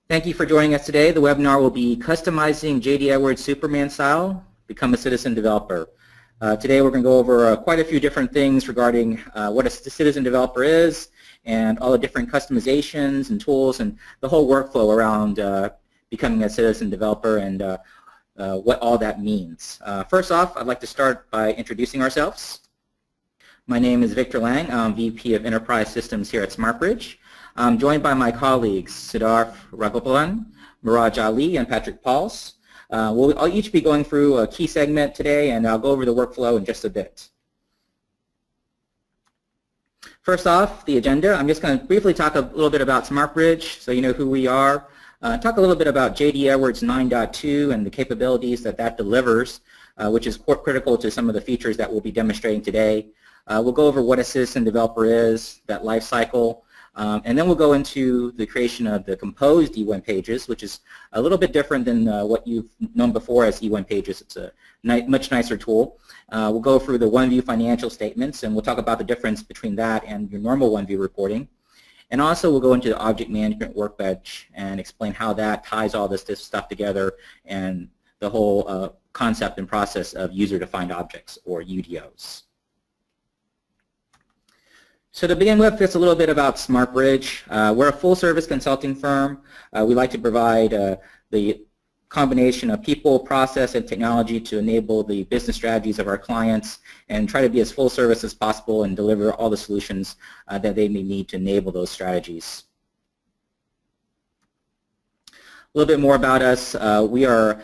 Thank you for joining us today. The webinar will be Customizing J.D. Edwards Superman Style, Become a Citizen Developer. Today we're going to go over quite a few different things regarding what a citizen developer is and all the different customizations and tools and the whole workflow around becoming a citizen developer and what all that means. First off, I'd like to start by introducing ourselves. My name is Victor Lang. I'm VP of Enterprise Systems here at SmartBridge. I'm joined by my colleagues Siddarth, Rajagopalan, Miraj Ali, and Patrick Pauls. We'll each be going through a key segment today, and I'll go over the workflow in just a bit. First off, the agenda. I'm just going to briefly talk a little bit about SmartBridge so you know who we are. Talk a little bit about J.D. Edwards 9.2 and the capabilities that delivers, which is critical to some of the features that we'll be demonstrating today. We'll go over what a citizen developer is, that life cycle, and then we'll go into the creation of the composed E1 pages, which is a little bit different than what you've known before as E1 pages. It's a much nicer tool. We'll go through the OneView financial statements, and we'll talk about the difference between that and your normal OneView reporting. And also we'll go into the object management workbench and explain how that ties all this stuff together and the whole concept and process of user-defined objects, or UDOs. So to begin with, just a little bit about SmartBridge. We're a full-service consulting firm. We like to provide the combination of people, process, and technology to enable the business strategies of our clients and try to be as full service as possible and deliver all the solutions that they may need to enable those strategies. A little bit more about us. We are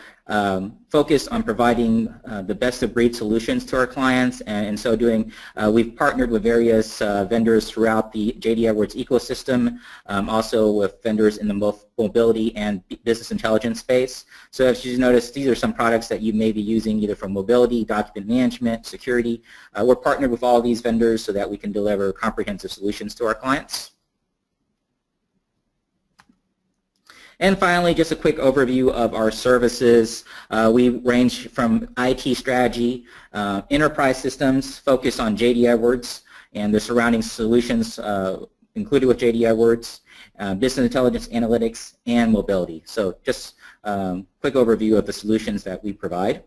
focused on providing the best-of-breed solutions to our clients, and in so doing, we've partnered with various vendors throughout the J.D. Edwards ecosystem, also with vendors in the mobility and business intelligence space. So as you notice, these are some products that you may be using either for mobility, document management, security. We're partnered with all these vendors so that we can deliver comprehensive solutions to our clients. And finally, just a quick overview of our services. We range from IT strategy, enterprise systems focused on J.D. Edwards and the surrounding solutions included with J.D. Edwards, business intelligence, analytics, and mobility. So just a quick overview of the solutions that we provide.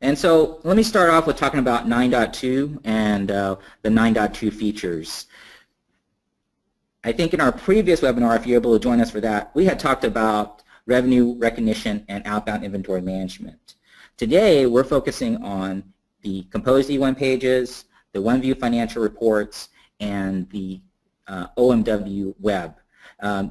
And so let me start off with talking about 9.2 and the 9.2 features. I think in our previous webinar, if you're able to join us for that, we had talked about revenue recognition and outbound inventory management. Today, we're focusing on the composed E1 pages, the OneView financial reports, and the OMW web.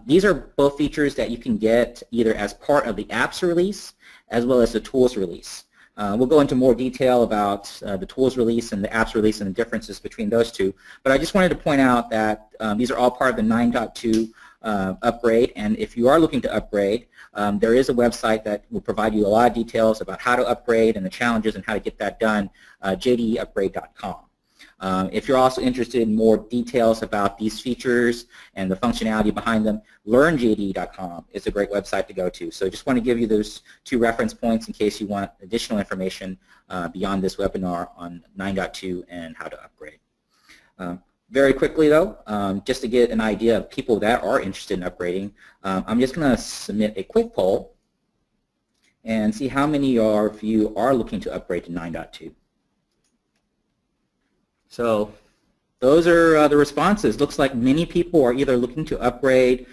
These are both features that you can get either as part of the apps release as well as the tools release. We'll go into more detail about the tools release and the apps release and the differences between those two. But I just wanted to point out that these are all part of the 9.2 upgrade. And if you are looking to upgrade, there is a website that will provide you a lot of details about how to upgrade and the challenges and how to get that done, jdeupgrade.com. If you're also interested in more details about these features and the functionality behind them, learnjde.com is a great website to go to. So I just want to give you those two reference points in case you want additional information beyond this webinar on 9.2 and how to upgrade. Very quickly though, just to get an idea of people that are interested in upgrading, I'm just going to submit a quick poll and see how many of you are looking to upgrade to 9.2. So those are the responses. Looks like many people are either looking to upgrade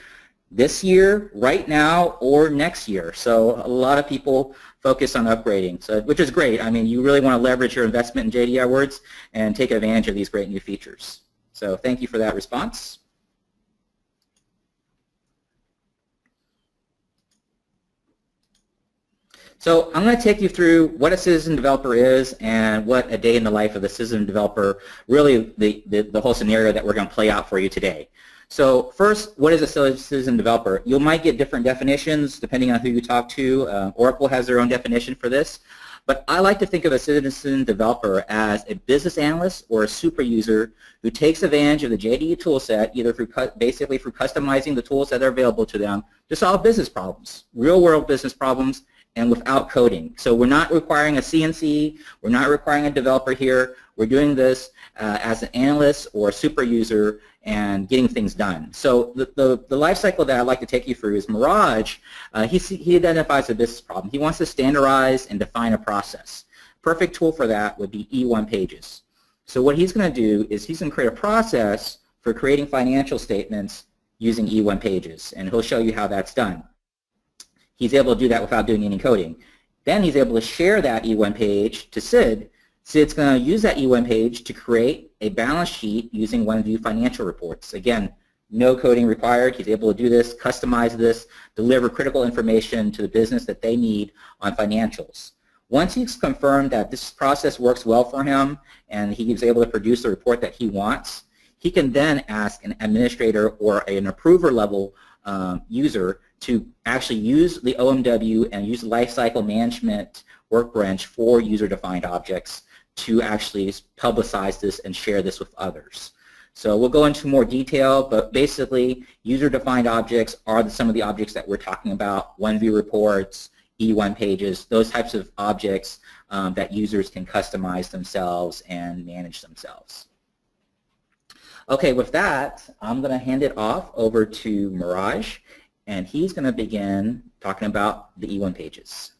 this year, right now, or next year. So a lot of people focus on upgrading, so, which is great. I mean, you really want to leverage your investment in J.D. Edwards and take advantage of these great new features. So thank you for that response. So I'm going to take you through what a citizen developer is and what a day in the life of the citizen developer, really the whole scenario that we're going to play out for you today. So first, what is a citizen developer? You might get different definitions depending on who you talk to. Oracle has their own definition for this. But I like to think of a citizen developer as a business analyst or a super user who takes advantage of the JDE toolset, either basically through customizing the tools that are available to them to solve business problems, real-world business problems, and without coding. So we're not requiring a CNC, we're not requiring a developer here, We're doing this as an analyst or a super user and getting things done. So the life cycle that I'd like to take you through is Mirage. He identifies a business problem. He wants to standardize and define a process. Perfect tool for that would be E1 pages. So what he's going to do is he's going to create a process for creating financial statements using E1 pages, and he'll show you how that's done. He's able to do that without doing any coding. Then he's able to share that E1 page to Sid. Sid's going to use that E1 page to create a balance sheet using OneView financial reports. Again, no coding required. He's able to do this, customize this, deliver critical information to the business that they need on financials. Once he's confirmed that this process works well for him and he is able to produce the report that he wants, he can then ask an administrator or an approver level user to actually use the OMW and use lifecycle management workbench for user-defined objects to actually publicize this and share this with others. So we'll go into more detail, but basically user-defined objects are some of the objects that we're talking about, OneView reports, E1 pages, those types of objects that users can customize themselves and manage themselves. Okay, with that, I'm going to hand it off over to Mirage, and he's going to begin talking about the E1 pages.